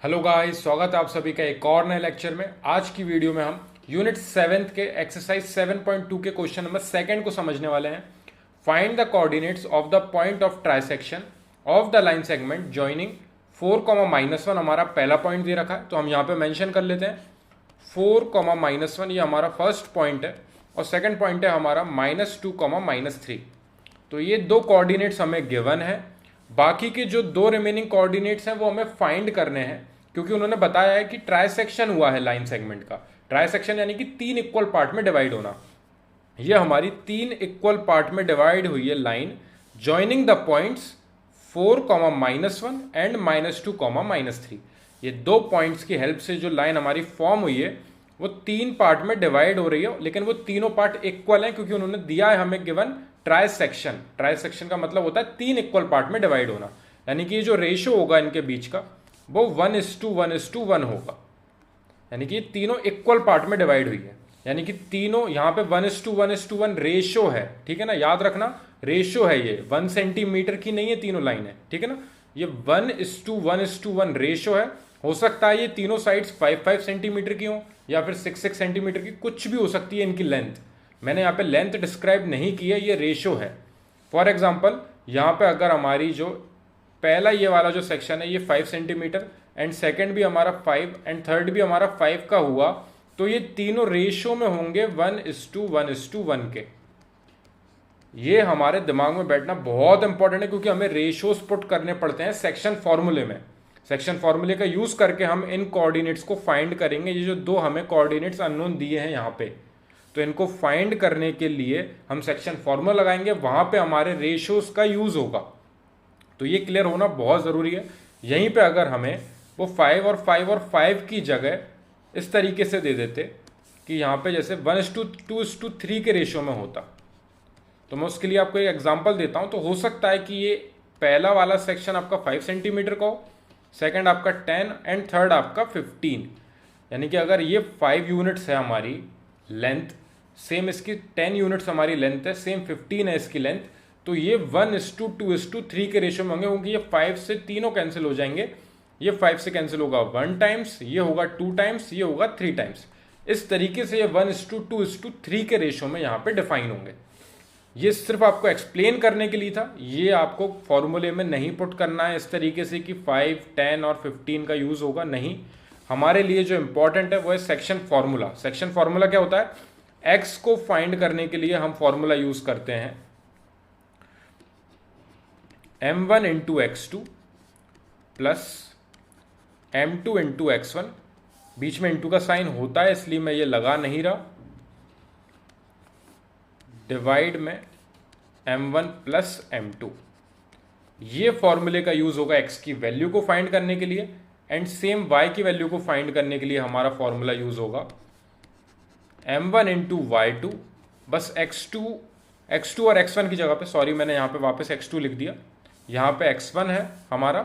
Hello guys, स्वागत है आप सभी का एक और नए लेक्चर में। आज की वीडियो में हम यूनिट 7 के एक्सरसाइज 7.2 के क्वेश्चन नंबर सेकंड को समझने वाले हैं। Find the coordinates of the point of trisection of the line segment joining 4, -1 हमारा पहला पॉइंट दे रखा है, तो हम यहाँ पे मेंशन कर लेते हैं 4, -1 ये हमारा फर्स्ट पॉइंट है और सेकंड पॉइंट है हमारा -2, -3। तो ये दो कोऑर्डिनेट्स हमें गिवन है। बाकी के जो दो रिमेनिंग कोऑर्डिनेट्स हैं वो हमें फाइंड करने हैं, क्योंकि उन्होंने बताया है कि ट्राइसेक्शन हुआ है लाइन सेगमेंट का। ट्राइसेक्शन यानी कि 3 इक्वल पार्ट में डिवाइड होना। ये हमारी 3 इक्वल पार्ट में डिवाइड हुई है line joining the points 4, -1 and -2, -3। ये दो पॉइंट्स की हेल्प से जो लाइन हमारी फॉर्म हुई है वो 3 पार्ट में डिवाइड हो रही है, लेकिन वो तीनों पार्ट इक्वल हैं, क्योंकि उन्होंने दिया है हमें गिवन ट्राइसेक्शन। ट्राइसेक्शन का मतलब होता है 3 इक्वल पार्ट में डिवाइड होना, यानी कि ये जो रेशियो होगा इनके बीच का वो 1:1:1 होगा। यानी कि तीनों इक्वल पार्ट में डिवाइड हुई है, यानी कि तीनों यहाँ पे 1:1:1 रेशियो है। ठीक है ना, याद रखना रेशियो है, ये 1 सेंटीमीटर की नहीं है तीनों लाइन है। ठीक है ना, ये 1:1:1 रेशियो है। हो सकता है ये तीनों साइड्स 5-5 सेंटीमीटर की हो या फिर 6-6 सेंटीमीटर की, कुछ भी हो सकती है इनकी लेंथ। मैंने यहाँ पे लेंथ डिस्क्राइब नहीं की है, ये रेशियो है। फॉर एग्जाम्पल यहाँ पे अगर हमारी जो पहला ये वाला जो सेक्शन है ये 5 सेंटीमीटर एंड सेकंड भी हमारा 5 एंड थर्ड भी हमारा 5 का हुआ, तो ये तीनों रेशियो में होंगे 1:1:1 के। ये हमारे दिमाग में बैठना बहुत इंपॉर्टेंट है, क्योंकि हमें रेशियोज पुट करने पड़ते हैं सेक्शन फॉर्मूले में। सेक्शन फॉर्मूले का यूज करके हम इन कोऑर्डिनेट्स को फाइंड करेंगे। ये जो दो हमें कोऑर्डिनेट्स अननोन दिए हैं यहाँ पे, तो इनको फाइंड करने के लिए हम सेक्शन फॉर्मूला लगाएंगे, वहां पे हमारे रेशियोज का यूज होगा। तो ये क्लियर होना बहुत ज़रूरी है। यहीं पे अगर हमें वो 5 और 5 और 5 की जगह इस तरीके से दे देते कि यहाँ पे जैसे 1:2:3 के रेशियो में होता, तो मैं उसके लिए आपको एक एग्जांपल देता हूँ। तो हो सकता है कि ये पहला वाला सेक्शन आपका 5 सेंटीमीटर का हो, सेकंड आपका 10 एंड थर्ड आपका 15। यानी कि अगर ये 5 यूनिट्स है हमारी लेंथ, सेम इसकी 10 यूनिट्स हमारी लेंथ है, सेम 15 है इसकी लेंथ, तो ये 1:2:3 के रेशियो में होंगे, क्योंकि ये 5 से तीनों कैंसिल हो जाएंगे। ये 5 से कैंसिल होगा 1 टाइम्स, ये होगा 2 टाइम्स, ये होगा 3 टाइम्स। इस तरीके से ये 1:2:3 के रेशियो में यहाँ पे डिफाइन होंगे। ये सिर्फ आपको एक्सप्लेन करने के लिए था, ये आपको फॉर्मूले में नहीं पुट करना है इस तरीके से कि 5, 10 और 15 का यूज होगा। नहीं, हमारे लिए जो इंपॉर्टेंट है वो है सेक्शन फॉर्मूला। सेक्शन फॉर्मूला क्या होता है? एक्स को फाइंड करने के लिए हम फॉर्मूला यूज करते हैं m1 into x2 plus m2 into x1। बीच में इंटू का साइन होता है इसलिए मैं ये लगा नहीं रहा। डिवाइड में m1 प्लस m2। ये फॉर्मूले का यूज होगा x की वैल्यू को फाइंड करने के लिए, एंड सेम y की वैल्यू को फाइंड करने के लिए हमारा फॉर्मूला यूज होगा m1 इंटू y2। बस x2 और x1 की जगह पे, सॉरी मैंने यहाँ पे वापस x2 लिख दिया, यहाँ पे x1 है हमारा,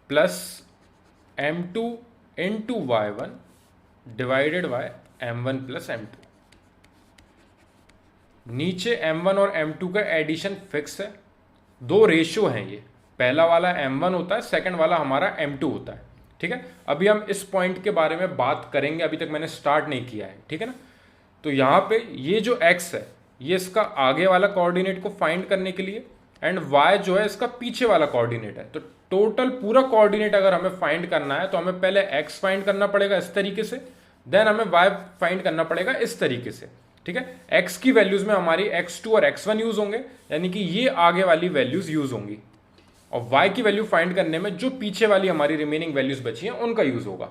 plus m2 into y1 divided by m1 plus m2। नीचे m1 और m2 का एडिशन फिक्स है। दो रेशियो हैं ये, पहला वाला m1 होता है, सेकंड वाला हमारा m2 होता है। ठीक है, अभी हम इस पॉइंट के बारे में बात करेंगे, अभी तक मैंने स्टार्ट नहीं किया है। ठीक है ना, तो यहाँ पे ये जो x है ये इसका आगे वाला कोऑर्डिनेट को फाइंड करने के लिए, एंड y जो है इसका पीछे वाला कोऑर्डिनेट है। तो टोटल पूरा कोऑर्डिनेट अगर हमें फाइंड करना है तो हमें पहले x फाइंड करना पड़ेगा इस तरीके से, देन हमें y फाइंड करना पड़ेगा इस तरीके से। ठीक है, x की वैल्यूज में हमारी x2 और x1 यूज होंगे, यानी कि ये आगे वाली वैल्यूज यूज होंगी, और y की वैल्यू फाइंड करने में जो पीछे वाली हमारी रिमेनिंग वैल्यूज बची हैं उनका यूज होगा।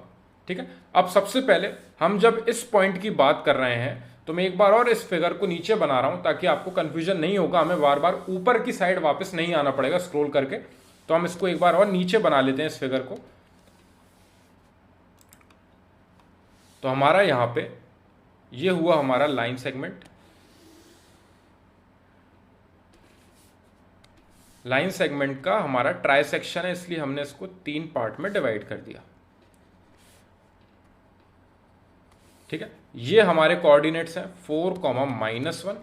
ठीक है, अब सबसे पहले हम जब इस पॉइंट की बात कर रहे हैं तो मैं एक बार और इस फिगर को नीचे बना रहा हूं ताकि आपको कंफ्यूजन नहीं होगा, हमें बार बार ऊपर की साइड वापस नहीं आना पड़ेगा स्क्रॉल करके। तो हम इसको एक बार और नीचे बना लेते हैं इस फिगर को। तो हमारा यहां पे ये हुआ हमारा लाइन सेगमेंट। लाइन सेगमेंट का हमारा ट्राइसेक्शन है, इसलिए हमने इसको 3 पार्ट में डिवाइड कर दिया। ठीक है, ये हमारे कोऑर्डिनेट्स हैं 4, -1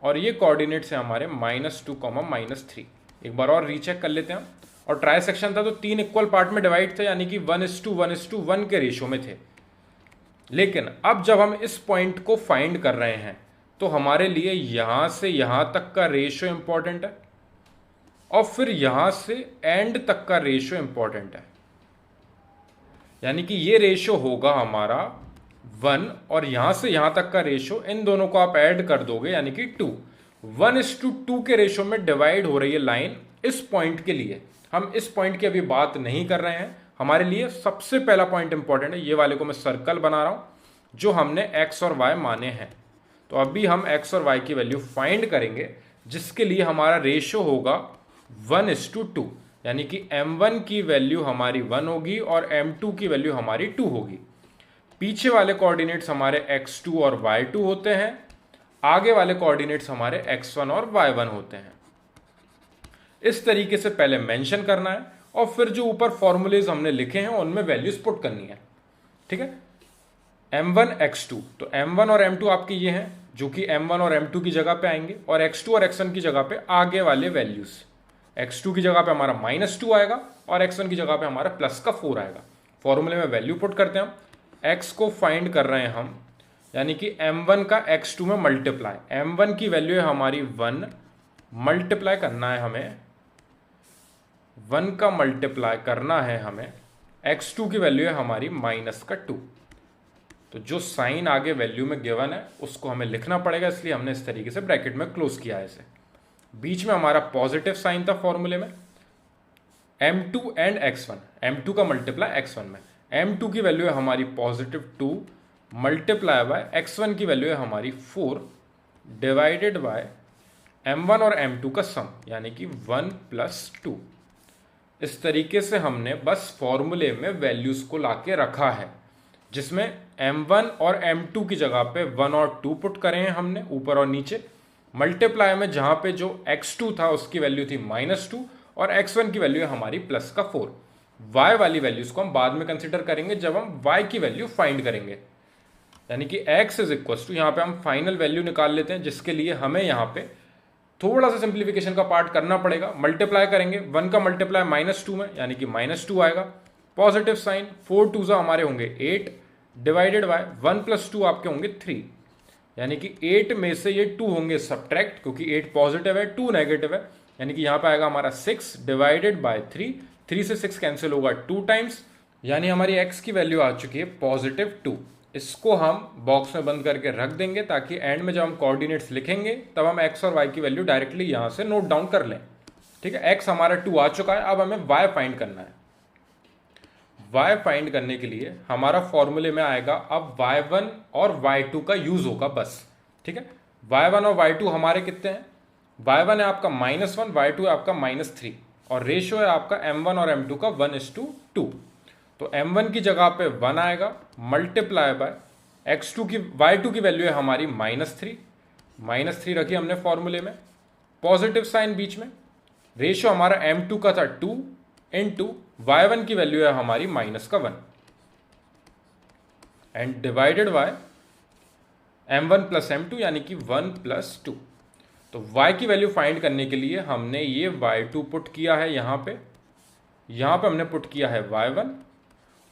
और ये कोऑर्डिनेट्स हैं हमारे -2, -3। एक बार और रीचेक कर लेते हैं हम। और ट्राइसेक्शन था तो 3 इक्वल पार्ट में डिवाइड थे, यानी कि 1:1:1 के रेशियो में थे। लेकिन अब जब हम इस पॉइंट को फाइंड कर रहे हैं तो हमारे लिए यहां से यहां तक का रेशियो इंपॉर्टेंट है और फिर यहां से एंड तक का रेशियो इंपॉर्टेंट है। यानी कि ये रेशियो होगा हमारा 1 और यहां से यहां तक का रेशियो, इन दोनों को आप ऐड कर दोगे यानी कि 2। 1:2 के रेशियो में डिवाइड हो रही है लाइन इस पॉइंट के लिए। हम इस पॉइंट की अभी बात नहीं कर रहे हैं, हमारे लिए सबसे पहला पॉइंट इंपॉर्टेंट है, ये वाले को मैं सर्कल बना रहा हूं जो हमने x और y माने हैं। तो अभी हम x और y की वैल्यू फाइंड करेंगे जिसके लिए हमारा रेशियो होगा 1:2, यानी कि m1 की वैल्यू हमारी 1 होगी और m2 की वैल्यू हमारी 2 होगी। पीछे वाले कोऑर्डिनेट्स हमारे x2 और y2 होते हैं, आगे वाले कोऑर्डिनेट्स हमारे x1 और y1 होते हैं। इस तरीके से पहले मेंशन करना है और फिर जो ऊपर फॉर्मूलेज हमने लिखे हैं उनमें वैल्यूज पुट करनी है। ठीक है, m1 x2, तो m1 और m2 आपके ये हैं जो कि m1 और m2 की जगह पे आएंगे, और x2 और x1 की जगह पे आगे वाले वैल्यूज। x2 की जगह पे हमारा -2 आएगा और x1 की जगह पे हमारा +4 आएगा। फॉर्मूले में वैल्यू पुट करते हैं हम, x को फाइंड कर रहे हैं हम, यानी कि m1 का x2 में मल्टीप्लाई। m1 की वैल्यू है हमारी 1, मल्टीप्लाई करना है हमें 1 का मल्टीप्लाई करना है हमें, x2 की वैल्यू है हमारी -2। तो जो साइन आगे वैल्यू में गिवन है उसको हमें लिखना पड़ेगा, इसलिए हमने इस तरीके से ब्रैकेट में क्लोज किया है इसे। बीच में हमारा पॉजिटिव साइन था फॉर्मूले में, m2 एंड x1, m2 का मल्टीप्लाई x1 में, m2 की वैल्यू है हमारी +2 मल्टीप्लाई बाय x1 की वैल्यू है हमारी 4 डिवाइडेड बाय m1 और m2 का सम, यानी कि 1+2। इस तरीके से हमने बस फॉर्मूले में वैल्यूज को लाके रखा है, जिसमें m1 और m2 की जगह पे 1 और 2 पुट करे हैं हमने ऊपर और नीचे। मल्टीप्लाई में जहां पे जो x2 था उसकी वैल्यू थी -2 और x1 की वैल्यू है हमारी +4। y वाली वैल्यूज को हम बाद में कंसिडर करेंगे जब हम y की वैल्यू फाइंड करेंगे। यानी कि x इज इक्वल टू, यहाँ पे हम फाइनल वैल्यू निकाल लेते हैं जिसके लिए हमें यहाँ पे थोड़ा सा सिंप्लीफिकेशन का पार्ट करना पड़ेगा। मल्टीप्लाई करेंगे 1 का मल्टीप्लाई -2 में, यानी कि -2 आएगा, पॉजिटिव साइन 4 2 हमारे होंगे 8 डिवाइडेड बाय 1+2 आपके होंगे 3, यानी कि 8 में से ये 2 होंगे सब्ट्रैक्ट, क्योंकि 8 पॉजिटिव है 2 नेगेटिव है, यानी कि यहाँ पे आएगा हमारा 6 डिवाइडेड बाय 3, 3 से 6 कैंसिल होगा 2 टाइम्स, यानी हमारी x की वैल्यू आ चुकी है +2। इसको हम बॉक्स में बंद करके रख देंगे ताकि एंड में जब हम कोऑर्डिनेट्स लिखेंगे तब हम x और y की वैल्यू डायरेक्टली यहाँ से नोट डाउन कर लें। ठीक है, x हमारा 2 आ चुका है, अब हमें y फाइंड करना है। y फाइंड करने के लिए हमारा फॉर्मूले में आएगा अब y1 और y2 का यूज होगा बस। ठीक है, y1 और y2 हमारे कितने हैं, y1 है आपका -1, y2 है आपका -3 और रेशियो है आपका m1 और m2 का 1:2। तो m1 की जगह पे 1 आएगा मल्टीप्लाई बाय x2 की y2 की वैल्यू है हमारी -3 रखी हमने फॉर्मूले में, पॉजिटिव साइन बीच में, रेशियो हमारा m2 का था 2 इंटू y1 की वैल्यू है हमारी -1 and divided by m1 + m2 यानी कि 1+2। तो y की वैल्यू फाइंड करने के लिए हमने ये y2 पुट किया है यहाँ पे हमने पुट किया है y1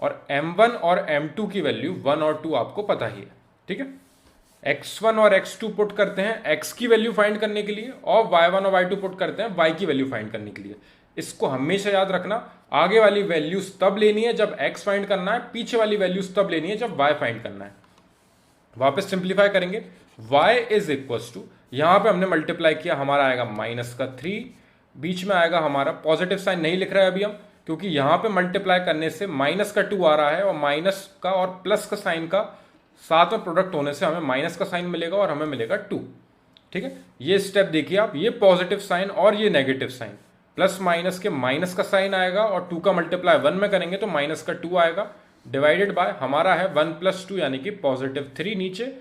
और m1 और m2 की वैल्यू 1 और 2 आपको पता ही है। ठीक है, x1 और x2 पुट करते हैं x की वैल्यू फाइंड करने के लिए और y1 और y2 पुट करते हैं y की वैल्यू फाइंड करने के लिए। इसको हमेशा याद रखना, आगे वाली वैल्यूज तब लेनी है जब x फाइंड करना है, पीछे वाली वैल्यूज तब लेनी है जब y फाइंड करना है। वापस सिंप्लीफाई करेंगे, y इज इक्वल टू, यहां पे हमने मल्टीप्लाई किया, हमारा आएगा -3, बीच में आएगा हमारा पॉजिटिव साइन नहीं लिख रहे हैं अभी हम, क्योंकि यहां पे मल्टीप्लाई करने से -2 आ रहा है और माइनस का और प्लस का साइन का साथ में प्रोडक्ट होने से हमें माइनस का साइन मिलेगा और हमें मिलेगा 2। ठीक है, ये स्टेप देखिए आप, ये पॉजिटिव साइन और ये नेगेटिव साइन, प्लस माइनस के माइनस का साइन आएगा और 2 का मल्टीप्लाई 1 में करेंगे तो -2 आएगा, डिवाइडेड बाय हमारा है 1+2 यानी कि +3 नीचे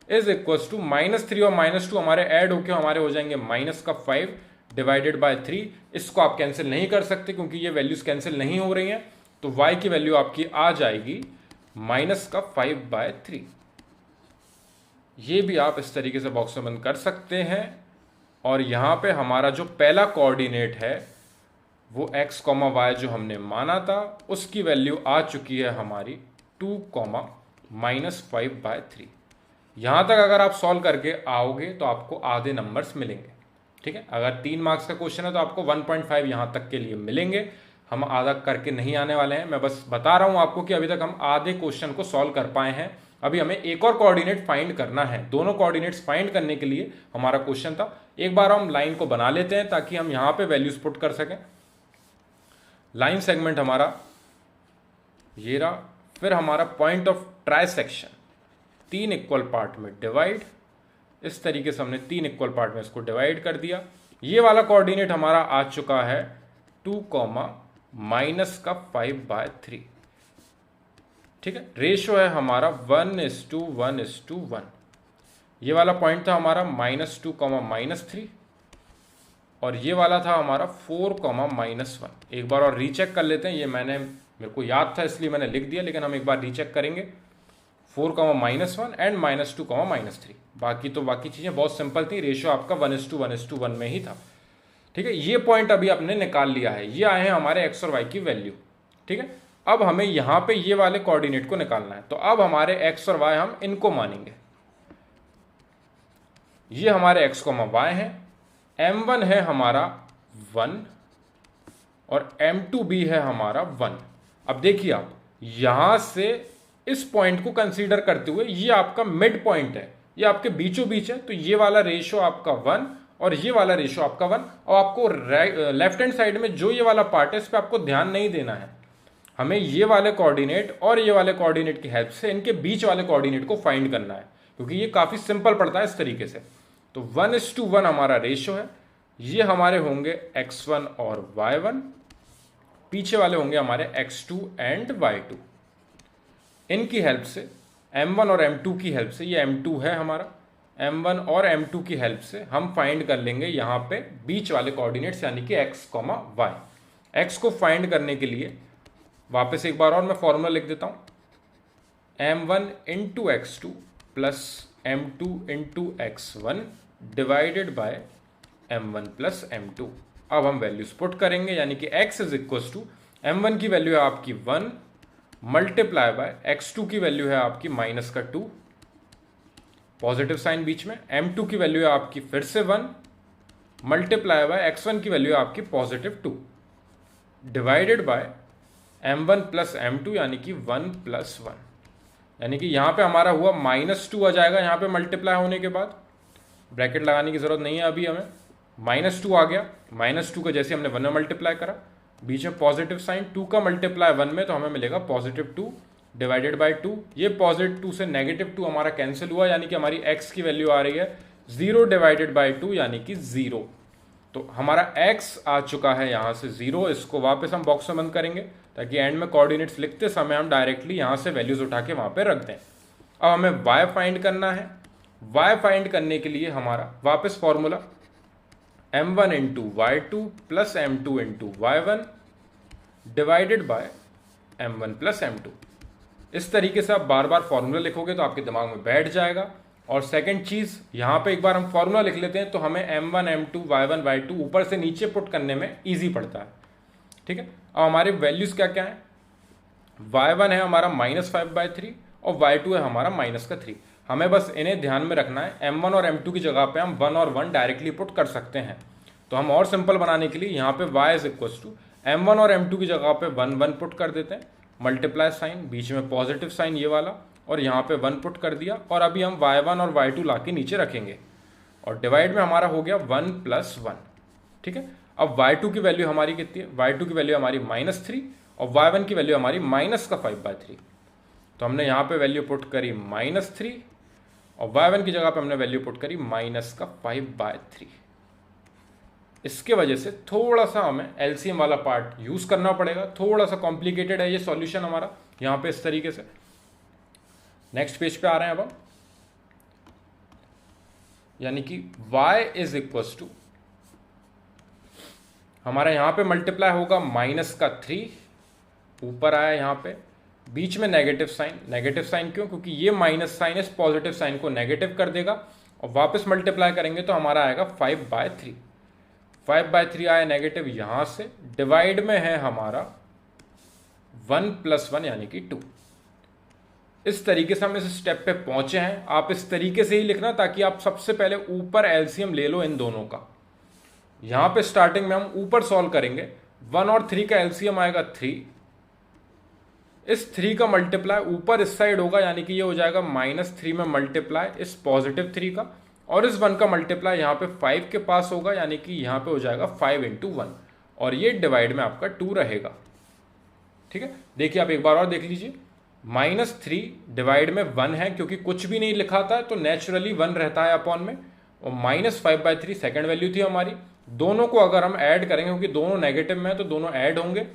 इज इक्वल टू -3 और -2 हमारे ऐड होके हमारे हो जाएंगे -5 डिवाइडेड बाय 3। इसको आप कैंसिल नहीं कर सकते क्योंकि ये वैल्यूज कैंसिल नहीं हो रही हैं, तो y की वैल्यू आपकी आ जाएगी -5/3। ये भी आप इस तरीके से बॉक्स में बंद कर सकते हैं। और यहाँ पे हमारा जो पहला कोऑर्डिनेट है वो x कॉमा वाई जो हमने माना था उसकी वैल्यू आ चुकी है हमारी 2 कॉमा -5/3। यहाँ तक अगर आप सॉल्व करके आओगे तो आपको आधे नंबर्स मिलेंगे। ठीक है, अगर 3 मार्क्स का क्वेश्चन है तो आपको 1.5 यहाँ तक के लिए मिलेंगे। हम आधा करके नहीं आने वाले हैं, मैं बस बता रहा हूँ आपको कि अभी तक हम आधे क्वेश्चन को सॉल्व कर पाए हैं। अभी हमें एक और कोऑर्डिनेट फाइंड करना है। दोनों कोऑर्डिनेट्स फाइंड करने के लिए हमारा क्वेश्चन था। एक बार हम लाइन को बना लेते हैं ताकि हम यहाँ पे वैल्यूज पुट कर सकें। लाइन सेगमेंट हमारा ये रहा, फिर हमारा point of trisection 3 equal part में डिवाइड। इस तरीके से हमने 3 इक्वल पार्ट में इसको डिवाइड कर दिया। ये वाला कोऑर्डिनेट हमारा आ चुका है 2 कॉमा -5/3। ठीक है, रेशियो है हमारा 1:1:1। ये वाला पॉइंट था हमारा -2 कॉमा -3 और ये वाला था हमारा 4 कॉमा -1। एक बार और रीचेक कर लेते हैं। ये मेरे को याद था इसलिए मैंने लिख दिया, लेकिन हम एक बार रीचेक करेंगे। 4 कॉमा -1 एंड -2 कॉमा -3। बाकी चीज़ें बहुत सिंपल थी। रेशियो आपका 1:1:1 में ही था। ठीक है, ये पॉइंट अभी आपने निकाल लिया है। ये आए हैं हमारे x और y की वैल्यू। ठीक है, अब हमें यहाँ पे ये वाले कोऑर्डिनेट को निकालना है। तो अब हमारे x और y हम इनको मानेंगे। ये हमारे x, y है। m1 है हमारा 1 और m2 भी है हमारा 1। अब देखिए आप यहां से इस पॉइंट को कंसीडर करते हुए ये आपका मिड पॉइंट है, ये आपके बीचों बीच है। तो ये वाला रेशियो आपका 1 और ये वाला रेशियो आपका 1। और आपको लेफ्ट हैंड साइड में जो ये वाला पार्ट है इस पर आपको ध्यान नहीं देना है। हमें ये वाले कोऑर्डिनेट और ये वाले कोऑर्डिनेट की हेल्प से इनके बीच वाले कोऑर्डिनेट को फाइंड करना है, क्योंकि ये काफी सिंपल पड़ता है इस तरीके से। तो 1:1 हमारा रेशियो है। ये हमारे होंगे x1 और y1, पीछे वाले होंगे हमारे x2 एंड y2। इनकी हेल्प से m1 और m2 की हेल्प से, ये m2 है हमारा, m1 और m2 की हेल्प से हम फाइंड कर लेंगे यहाँ पे बीच वाले कोऑर्डिनेट्स यानी कि x, y। x को फाइंड करने के लिए वापस एक बार और मैं फॉर्मूला लिख देता हूँ। m1 into x2 plus m2 into x1 divided by m1 plus m2। अब हम वैल्यूज पुट करेंगे, यानी कि x is equal to m1 की वैल्यू है आपकी 1 मल्टीप्लाई बाय x2 की वैल्यू है आपकी -2, पॉजिटिव साइन बीच में। m2 की वैल्यू है आपकी फिर से 1 मल्टीप्लाई बाय x1 की वैल्यू है आपकी +2 divided by m1 plus m2 यानी कि 1 + 1। यानी कि यहाँ पे हमारा हुआ -2 आ जाएगा। यहाँ पे मल्टीप्लाई होने के बाद ब्रैकेट लगाने की जरूरत नहीं है अभी हमें। -2 आ गया। -2 का जैसे हमने 1 में मल्टीप्लाई करा, बीच में पॉजिटिव साइन, 2 का मल्टीप्लाई 1 में तो हमें मिलेगा +2 डिवाइडेड बाय 2। ये +2 से -2 हमारा कैंसिल हुआ, यानी कि हमारी x की वैल्यू आ रही है 0 डिवाइडेड बाय 2 यानी कि 0। तो हमारा x आ चुका है यहाँ से 0। इसको वापस हम बॉक्स में बंद करेंगे ताकि एंड में कोऑर्डिनेट्स लिखते समय हम डायरेक्टली यहाँ से वैल्यूज उठा के वहाँ पे रख दें। अब हमें y फाइंड करना है। y फाइंड करने के लिए हमारा वापस formula m1 into y2 plus m2 into y1 divided by m1 plus m2। इस तरीके से आप बार बार फॉर्मूला लिखोगे तो आपके दिमाग में बैठ जाएगा। और सेकंड चीज, यहाँ पे एक बार हम फॉर्मूला लिख लेते हैं तो हमें m1 m2 y1 y2 ऊपर से नीचे पुट करने में इजी पड़ता है। ठीक है, अब हमारे वैल्यूज क्या क्या है। y1 है हमारा -5/3 और y2 है हमारा -3। हमें बस इन्हें ध्यान में रखना है। m1 और m2 की जगह पे हम 1 और 1 डायरेक्टली पुट कर सकते हैं। तो हम और सिंपल बनाने के लिए यहाँ पे y is equal to m1 और m2 की जगह पे 1 1 पुट कर देते हैं, मल्टीप्लाई साइन, बीच में पॉजिटिव साइन ये वाला, और यहाँ पे 1 पुट कर दिया। और अभी हम y1 और y2 ला के नीचे रखेंगे और डिवाइड में हमारा हो गया 1 + 1। ठीक है, अब y2 की वैल्यू हमारी कितनी है। y2 की वैल्यू हमारी -3 और y1 की वैल्यू हमारी -5/3। तो हमने यहाँ पे वैल्यू पुट करी -3 और y1 की जगह पे हमने वैल्यू पुट करी -5/3। इसके वजह से थोड़ा सा हमें एलसीएम वाला पार्ट यूज करना पड़ेगा। थोड़ा सा कॉम्प्लिकेटेड है ये सॉल्यूशन हमारा यहाँ पे इस तरीके से। नेक्स्ट पेज पे आ रहे हैं अब हम, यानी कि y इज इक्वल टू हमारा यहाँ पे मल्टीप्लाई होगा -3 ऊपर आया, यहाँ पे बीच में नेगेटिव साइन। नेगेटिव साइन क्यों? क्योंकि ये माइनस साइन इस पॉजिटिव साइन को नेगेटिव कर देगा और वापस मल्टीप्लाई करेंगे तो हमारा आएगा 5/3। 5/3 आया नेगेटिव यहां से, डिवाइड में है हमारा 1 + 1 यानी कि 2। इस तरीके से हम इस स्टेप पे पहुंचे हैं। आप इस तरीके से ही लिखना ताकि आप सबसे पहले ऊपर एलसीएम ले लो इन दोनों का। यहां पे स्टार्टिंग में हम ऊपर सॉल्व करेंगे। 1 और 3 का एलसीएम आएगा 3। इस 3 का मल्टीप्लाई ऊपर इस साइड होगा यानी कि ये हो जाएगा -3 में मल्टीप्लाई इस +3 का, और इस 1 का मल्टीप्लाई यहाँ पे 5 के पास होगा यानी कि यहाँ पे हो जाएगा 5 × 1, और ये डिवाइड में आपका 2 रहेगा। ठीक है, देखिए आप एक बार और देख लीजिए। -3 डिवाइड में 1 है, क्योंकि कुछ भी नहीं लिखा था तो नेचुरली 1 रहता है अपॉन में, और -5/3 सेकेंड वैल्यू थी हमारी। दोनों को अगर हम ऐड करेंगे, क्योंकि दोनों नेगेटिव में है तो दोनों ऐड होंगे।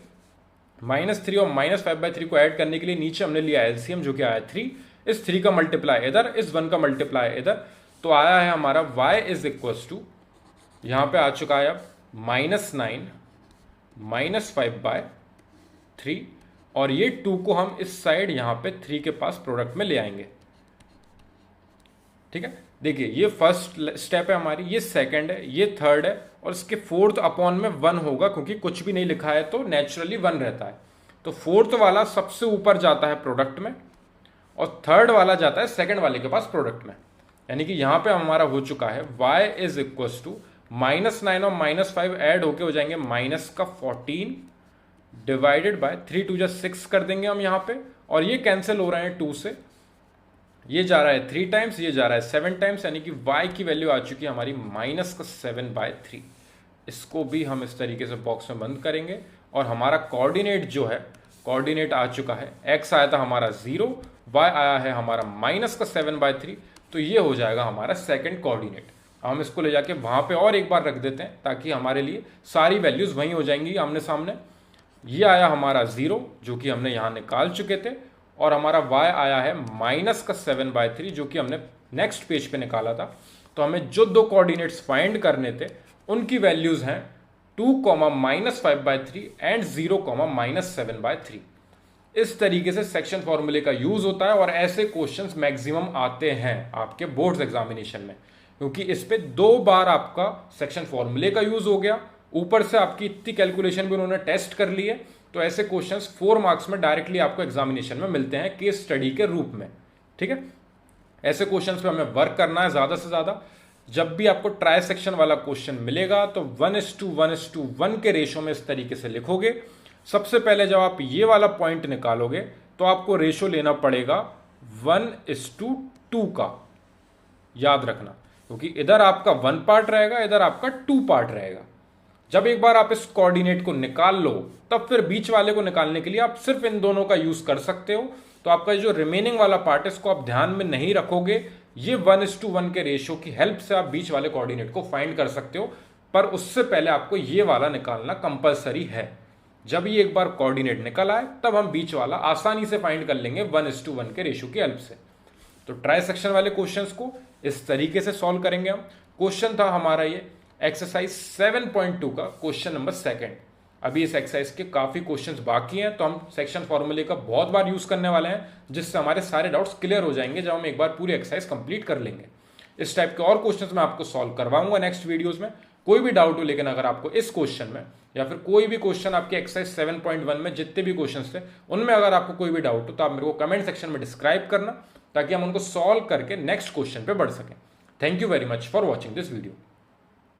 -3 और -5/3 को ऐड करने के लिए नीचे हमने लिया एलसीएम जो कि आया 3। इस 3 का मल्टीप्लाई इधर, इस 1 का मल्टीप्लाई इधर, तो आया है हमारा y = यहाँ पे आ चुका है अब -9 -5/3, और ये 2 को हम इस साइड यहाँ पे 3 के पास प्रोडक्ट में ले आएंगे। ठीक है, देखिए ये फर्स्ट स्टेप है हमारी, ये सेकंड है, ये थर्ड है, और इसके फोर्थ अपॉन में 1 होगा, क्योंकि कुछ भी नहीं लिखा है तो नेचुरली 1 रहता है। तो फोर्थ वाला सबसे ऊपर जाता है प्रोडक्ट में, और थर्ड वाला जाता है सेकंड वाले के पास प्रोडक्ट में। यानी कि यहां पे हमारा हो चुका है y = -9 और -5 ऐड होके हो जाएंगे -14 डिवाइडेड बाय 3 × 2 = 6 कर देंगे हम यहाँ पे, और ये कैंसिल हो रहे हैं 2 से। ये जा रहा है 3 टाइम्स, ये जा रहा है 7 टाइम्स, यानी कि y की वैल्यू आ चुकी है हमारी -7/3। इसको भी हम इस तरीके से बॉक्स में बंद करेंगे, और हमारा कोऑर्डिनेट जो है, कोऑर्डिनेट आ चुका है, x आया था हमारा 0, y आया है हमारा -7/3, तो ये हो जाएगा हमारा सेकंड कोऑर्डिनेट। हम इसको ले जाके वहां पे और एक बार रख देते हैं ताकि हमारे लिए सारी वैल्यूज वहीं हो जाएंगी आमने सामने। ये आया हमारा 0 जो कि हमने यहाँ निकाल चुके थे, और हमारा y आया है -7/3 जो कि हमने नेक्स्ट पेज पे निकाला था। तो हमें जो दो कोऑर्डिनेट्स फाइंड करने थे उनकी वैल्यूज हैं 2, -5/3 एंड 0, -7/3। इस तरीके से सेक्शन फॉर्मूले का यूज होता है, और ऐसे क्वेश्चंस मैक्सिमम आते हैं आपके बोर्ड्स एग्जामिनेशन में, क्योंकि इस पे 2 बार आपका सेक्शन फॉर्मूले का यूज हो गया, ऊपर से आपकी इतनी कैलकुलेशन भी उन्होंने टेस्ट कर ली है। तो ऐसे क्वेश्चंस 4 मार्क्स में डायरेक्टली आपको एग्जामिनेशन में मिलते हैं केस स्टडी के रूप में। ठीक है, ऐसे क्वेश्चंस पे हमें वर्क करना है ज्यादा से ज्यादा। जब भी आपको ट्राई सेक्शन वाला क्वेश्चन मिलेगा तो 1:1:1 के रेशो में इस तरीके से लिखोगे। सबसे पहले जब आप ये वाला पॉइंट निकालोगे तो आपको रेशो लेना पड़ेगा 1:2 का, याद रखना, क्योंकि इधर आपका 1 पार्ट रहेगा, इधर आपका 2 पार्ट रहेगा। जब एक बार आप इस कोऑर्डिनेट को निकाल लो तब फिर बीच वाले को निकालने के लिए आप सिर्फ इन दोनों का यूज कर सकते हो। तो आपका जो रिमेनिंग वाला पार्ट है इसको आप ध्यान में नहीं रखोगे। ये 1:1 के रेशियो की हेल्प से आप बीच वाले कोऑर्डिनेट को फाइंड कर सकते हो, पर उससे पहले आपको ये वाला निकालना कंपलसरी है। जब ये एक बार कोऑर्डिनेट निकल आए तब हम बीच वाला आसानी से फाइंड कर लेंगे 1:1 के रेशियो की हेल्प से। तो ट्राई सेक्शन वाले क्वेश्चंस को इस तरीके से सॉल्व करेंगे हम। क्वेश्चन था हमारा ये एक्सरसाइज 7.2 का क्वेश्चन नंबर 2। अभी इस एक्सरसाइज के काफी क्वेश्चंस बाकी हैं, तो हम सेक्शन फॉर्मूले का बहुत बार यूज करने वाले हैं, जिससे हमारे सारे डाउट्स क्लियर हो जाएंगे जब हम एक बार पूरी एक्सरसाइज कंप्लीट कर लेंगे। इस टाइप के और क्वेश्चंस मैं आपको सॉल्व करवाऊंगा नेक्स्ट वीडियोस में। कोई भी डाउट हो, लेकिन अगर आपको इस क्वेश्चन में या फिर कोई भी क्वेश्चन आपके एक्सरसाइज 7.1 में जितने भी क्वेश्चन थे उनमें अगर आपको कोई भी डाउट हो तो आप मेरे को कमेंट सेक्शन में डिस्क्राइब करना, ताकि हम उनको सॉल्व करके नेक्स्ट क्वेश्चन पे बढ़ सकें। Thank you very much for watching this video.